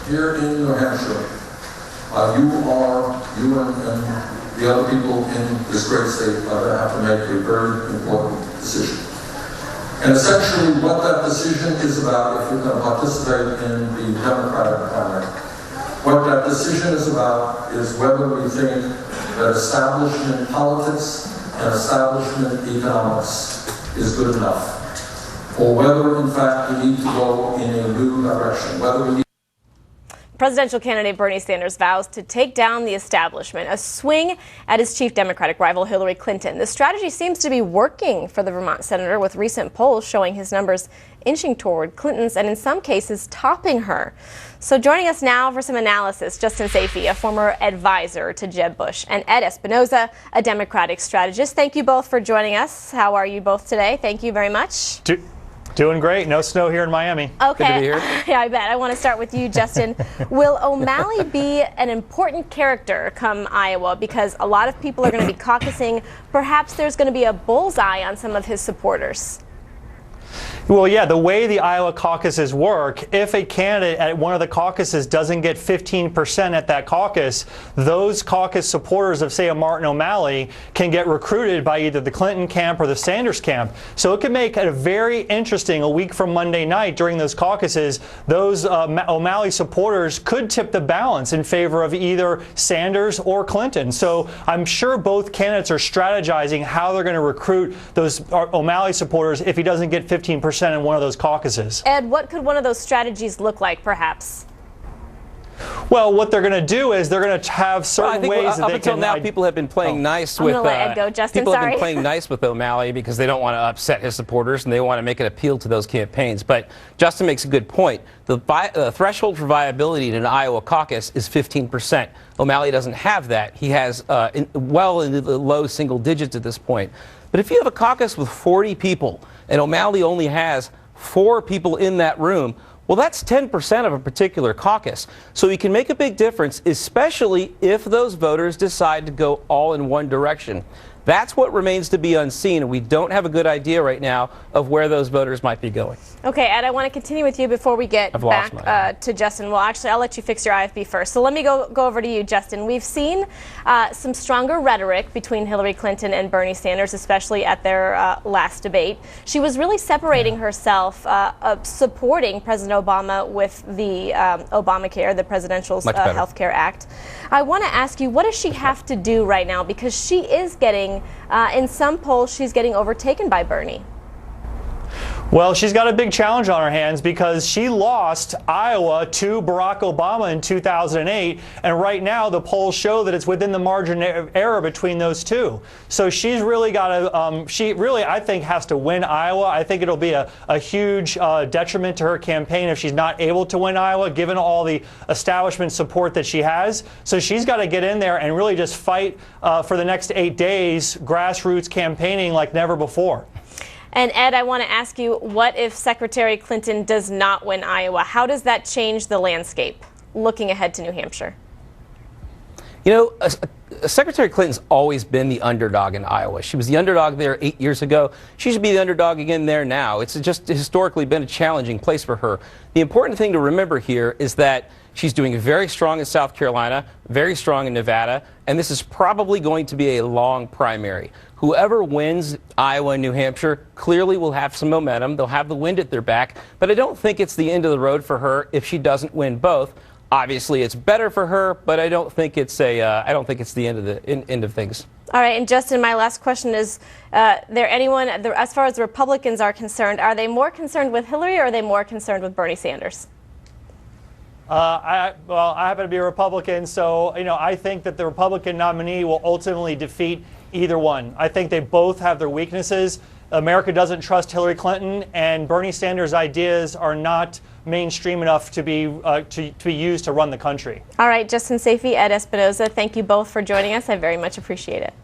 here in New Hampshire, you and the other people in this great state are going to have to make a very important decision. And essentially what that decision is about, if you're going to participate in the Democratic primary, what that decision is about is whether we think that establishment politics and establishment economics is good enough, or whether in fact we need to go in a new direction, whether we need. Presidential candidate Bernie Sanders vows to take down the establishment, a swing at his chief Democratic rival Hillary Clinton. The strategy seems to be working for the Vermont senator, with recent polls showing his numbers inching toward Clinton's and in some cases topping her. So joining us now for some analysis, Justin Sayfie, a former advisor to Jeb Bush, and Ed Espinoza, a Democratic strategist. Thank you both for joining us. How are you both today? Thank you very much. Doing great. No snow here in Miami. Okay. Good to be here. Yeah, I bet. I want to start with you, Justin. Will O'Malley be an important character come Iowa? Because a lot of people are going to be caucusing. Perhaps there's going to be a bullseye on some of his supporters. Well, yeah, the way the Iowa caucuses work, if a candidate at one of the caucuses doesn't get 15% at that caucus, those caucus supporters of, say, a Martin O'Malley can get recruited by either the Clinton camp or the Sanders camp. So it can make it very interesting. A week from Monday night during those caucuses, those O'Malley supporters could tip the balance in favor of either Sanders or Clinton. So I'm sure both candidates are strategizing how they're going to recruit those O'Malley supporters if he doesn't get 15% in one of those caucuses. Ed, what could one of those strategies look like, perhaps? Well, what they're going to do is they're going to have certain ways that they can. Up until now, people have been playing nice with. I'm going to let Ed go. Justin, people sorry. have been playing nice with O'Malley because they don't want to upset his supporters and they want to make an appeal to those campaigns. But Justin makes a good point. The threshold for viability in an Iowa caucus is 15%. O'Malley doesn't have that. He has well into the low single digits at this point. But if you have a caucus with 40 people and O'Malley only has 4 people in that room, well, that's 10% of a particular caucus. So he can make a big difference, especially if those voters decide to go all in one direction. That's what remains to be unseen, and we don't have a good idea right now of where those voters might be going. Okay, Ed, I want to continue with you before we get back to Justin. Well, actually, I'll let you fix your IFB first. So let me go over to you, Justin. We've seen some stronger rhetoric between Hillary Clinton and Bernie Sanders, especially at their last debate. She was really separating herself, supporting President Obama with the Obamacare, the Presidential Health Care Act. I want to ask you, what does she have to do right now? Because she is getting, in some polls, she's getting overtaken by Bernie. Well, she's got a big challenge on her hands because she lost Iowa to Barack Obama in 2008, and right now the polls show that it's within the margin of error between those two. So she's really got to, she really, I think, has to win Iowa. I think it'll be a huge detriment to her campaign if she's not able to win Iowa, given all the establishment support that she has. So she's got to get in there and really just fight for the next 8 days, grassroots campaigning like never before. And Ed, I want to ask you, what if Secretary Clinton does not win Iowa? How does that change the landscape looking ahead to New Hampshire? You know, Secretary Clinton's always been the underdog in Iowa. She was the underdog there 8 years ago. She should be the underdog again there now. It's just historically been a challenging place for her. The important thing to remember here is that she's doing very strong in South Carolina, very strong in Nevada, and this is probably going to be a long primary. Whoever wins Iowa and New Hampshire clearly will have some momentum. They'll have the wind at their back, but I don't think it's the end of the road for her if she doesn't win both. Obviously, it's better for her, but I don't think it's I don't think it's the end of things. All right, and Justin, my last question is: there anyone, as far as the Republicans are concerned, are they more concerned with Hillary or are they more concerned with Bernie Sanders? I happen to be a Republican, so I think that the Republican nominee will ultimately defeat either one. I think they both have their weaknesses. America doesn't trust Hillary Clinton, and Bernie Sanders' ideas are not mainstream enough to be used to run the country. All right, Justin Sayfie, Ed Espinoza, thank you both for joining us. I very much appreciate it.